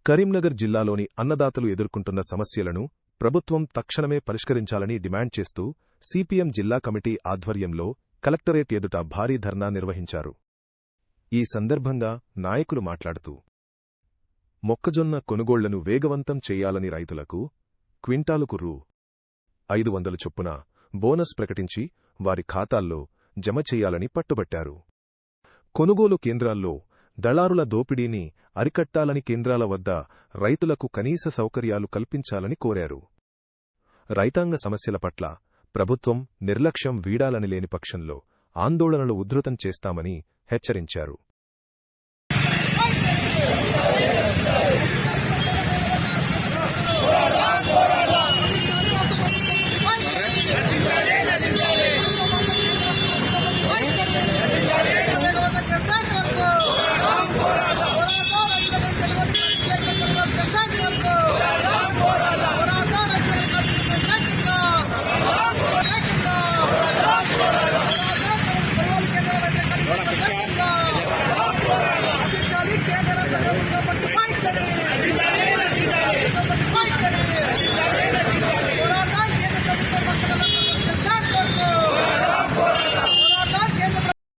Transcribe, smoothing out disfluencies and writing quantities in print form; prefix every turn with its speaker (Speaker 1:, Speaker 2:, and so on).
Speaker 1: కరీంనగర్ జిల్లాలోని అన్నదాతలు ఎదుర్కొంటున్న సమస్యలను ప్రభుత్వం తక్షణమే పరిష్కరించాలని డిమాండ్ చేస్తూ సిపిఎం జిల్లా కమిటీ ఆధ్వర్యంలో కలెక్టరేట్ ఎదుట భారీ ధర్నా నిర్వహించారు. ఈ సందర్భంగా నాయకులు మాట్లాడుతూ మొక్కజొన్న కొనుగోళ్లను వేగవంతం చేయాలని, రైతులకు క్వింటాలుకు రూ. 500 చొప్పున బోనస్ ప్రకటించి వారి ఖాతాల్లో జమ చెయ్యాలని పట్టుబట్టారు. కొనుగోలు కేంద్రాల్లో దళారుల దోపిడీని అరికట్టాలని, కేంద్రాల వద్ద రైతులకు కనీస సౌకర్యాలు కల్పించాలని కోరారు. రైతాంగ సమస్యల పట్ల ప్రభుత్వం నిర్లక్ష్యం వీడాలని, లేని పక్షంలో ఆందోళనలు ఉధృతం చేస్తామని హెచ్చరించారు.